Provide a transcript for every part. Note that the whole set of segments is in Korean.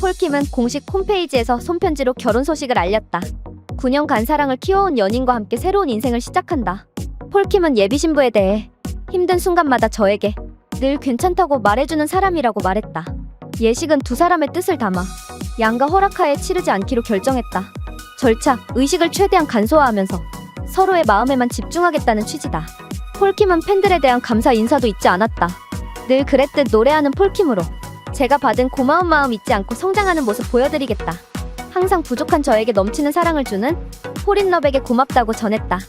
폴킴은 공식 홈페이지에서 손편지로 결혼 소식을 알렸다. 9년 간 사랑을 키워온 연인과 함께 새로운 인생을 시작한다. 폴킴은 예비 신부에 대해 힘든 순간마다 저에게 늘 괜찮다고 말해주는 사람이라고 말했다. 예식은 두 사람의 뜻을 담아 양가 허락하에 치르지 않기로 결정했다. 절차, 의식을 최대한 간소화하면서 서로의 마음에만 집중하겠다는 취지다. 폴킴은 팬들에 대한 감사 인사도 잊지 않았다. 늘 그랬듯 노래하는 폴킴으로 제가 받은 고마운 마음 잊지 않고 성장하는 모습 보여드리겠다. 항상 부족한 저에게 넘치는 사랑을 주는 폴인러백에 고맙다고 전했다.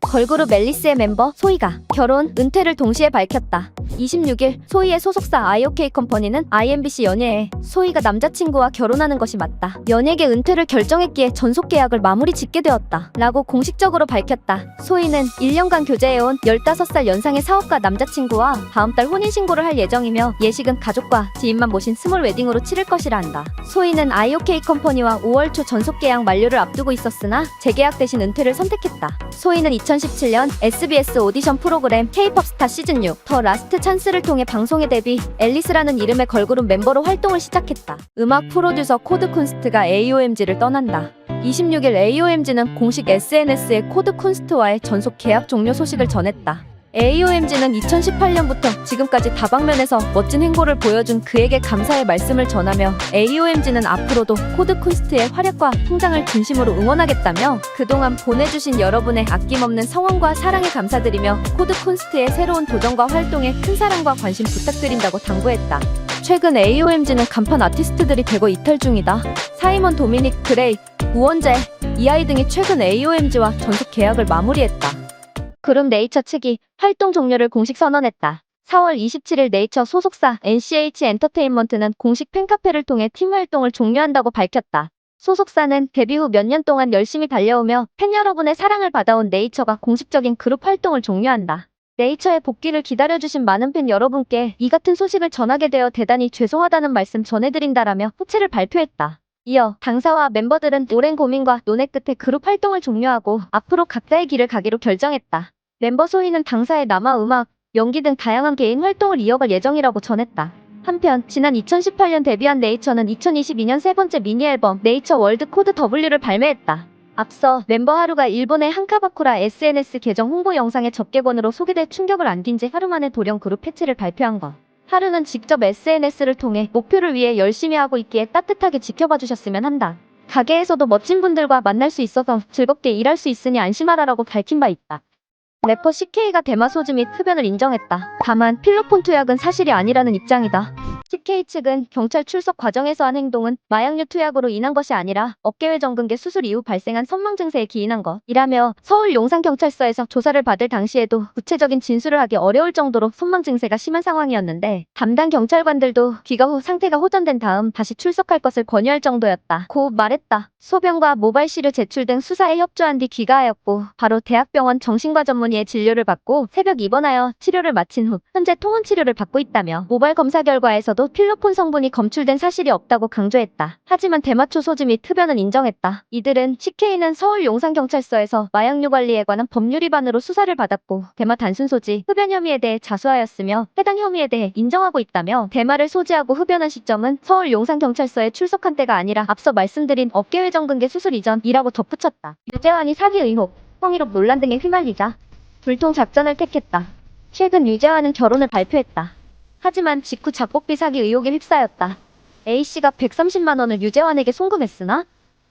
걸그룹 멜리스의 멤버 소희가 결혼, 은퇴를 동시에 밝혔다. 26일 소희의 소속사 IOK 컴퍼니는 IMBC 연예에 소희가 남자친구와 결혼하는 것이 맞다. 연예계 은퇴를 결정했기에 전속 계약을 마무리 짓게 되었다. 라고 공식적으로 밝혔다. 소희는 1년간 교제해온 15살 연상의 사업가 남자친구와 다음 달 혼인신고를 할 예정이며 예식은 가족과 지인만 모신 스몰 웨딩으로 치를 것이라 한다. 소희는 IOK 컴퍼니와 5월 초 전속 계약 만료를 앞두고 있었으나 재계약 대신 은퇴를 선택했다. 소희는 2017년 SBS 오디션 프로그램 K-POP 스타 시즌 6 더 라스트 찬스를 통해 방송에 데뷔, 앨리스라는 이름의 걸그룹 멤버로 활동을 시작했다. 음악 프로듀서 코드쿤스트가 AOMG를 떠난다. 26일 AOMG는 공식 SNS에 코드쿤스트와의 전속 계약 종료 소식을 전했다. AOMG는 2018년부터 지금까지 다방면에서 멋진 행보를 보여준 그에게 감사의 말씀을 전하며 AOMG는 앞으로도 코드쿤스트의 활약과 성장을 진심으로 응원하겠다며 그동안 보내주신 여러분의 아낌없는 성원과 사랑에 감사드리며 코드쿤스트의 새로운 도전과 활동에 큰 사랑과 관심 부탁드린다고 당부했다. 최근 AOMG는 간판 아티스트들이 대거 이탈 중이다. 사이먼 도미닉, 그레이, 우원재, 이하이 등이 최근 AOMG와 전속 계약을 마무리했다. 그룹 네이처 측이 활동 종료를 공식 선언했다. 4월 27일 네이처 소속사 NCH 엔터테인먼트는 공식 팬카페를 통해 팀 활동을 종료한다고 밝혔다. 소속사는 데뷔 후 몇 년 동안 열심히 달려오며 팬 여러분의 사랑을 받아온 네이처가 공식적인 그룹 활동을 종료한다. 네이처의 복귀를 기다려주신 많은 팬 여러분께 이 같은 소식을 전하게 되어 대단히 죄송하다는 말씀 전해드린다라며 호체를 발표했다. 이어 당사와 멤버들은 오랜 고민과 논의 끝에 그룹 활동을 종료하고 앞으로 각자의 길을 가기로 결정했다. 멤버 소희는 당사에 남아 음악, 연기 등 다양한 개인 활동을 이어갈 예정이라고 전했다. 한편 지난 2018년 데뷔한 네이처는 2022년 세 번째 미니 앨범 네이처 월드 코드 W를 발매했다. 앞서 멤버 하루가 일본의 한카바쿠라 SNS 계정 홍보 영상의 접객원으로 소개돼 충격을 안긴 지 하루 만에 돌연 그룹 해체를 발표한 것. 하루는 직접 SNS를 통해 목표를 위해 열심히 하고 있기에 따뜻하게 지켜봐 주셨으면 한다. 가게에서도 멋진 분들과 만날 수 있어서 즐겁게 일할 수 있으니 안심하라라고 밝힌 바 있다. 래퍼 CK가 대마 소지 및 흡연을 인정했다. 다만 필로폰 투약은 사실이 아니라는 입장이다. CK 측은 경찰 출석 과정에서 한 행동은 마약류 투약으로 인한 것이 아니라 어깨외 정근계 수술 이후 발생한 선망 증세에 기인한 것이라며 서울 용산경찰서에서 조사를 받을 당시에도 구체적인 진술을 하기 어려울 정도로 선망 증세가 심한 상황이었는데 담당 경찰관들도 귀가 후 상태가 호전된 다음 다시 출석할 것을 권유할 정도였다. 고 말했다. 소변과 모발 시료 제출 등 수사에 협조한 뒤 귀가하였고 바로 대학병원 정신과 전문의의 진료를 받고 새벽 입원하여 치료를 마친 후 현재 통원 치료를 받고 있다며 모발 검사 결과에서도 필로폰 성분이 검출된 사실이 없다고 강조했다. 하지만 대마초 소지 및 흡연은 인정했다. 이들은 CK는 서울 용산경찰서에서 마약류 관리에 관한 법률 위반으로 수사를 받았고 대마 단순 소지, 흡연 혐의에 대해 자수하였으며 해당 혐의에 대해 인정하고 있다며 대마를 소지하고 흡연한 시점은 서울 용산경찰서에 출석한 때가 아니라 앞서 말씀드린 어깨외 정근계 수술 이전이라고 덧붙였다. 유재환이 사기 의혹, 성희롱 논란 등에 휘말리자 불통 작전을 택했다. 최근 유재환은 결혼을 발표했다. 하지만 직후 작곡비 사기 의혹에 휩싸였다. A씨가 130만 원을 유재환에게 송금했으나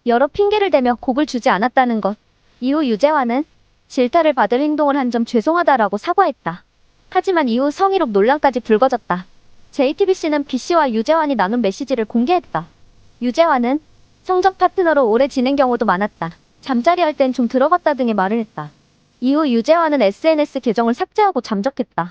여러 핑계를 대며 곡을 주지 않았다는 것. 이후 유재환은 질타를 받을 행동을 한 점 죄송하다라고 사과했다. 하지만 이후 성희롱 논란까지 불거졌다. JTBC는 B씨와 유재환이 나눈 메시지를 공개했다. 유재환은 성적 파트너로 오래 지낸 경우도 많았다. 잠자리 할 땐 좀 들어갔다 등의 말을 했다. 이후 유재환은 SNS 계정을 삭제하고 잠적했다.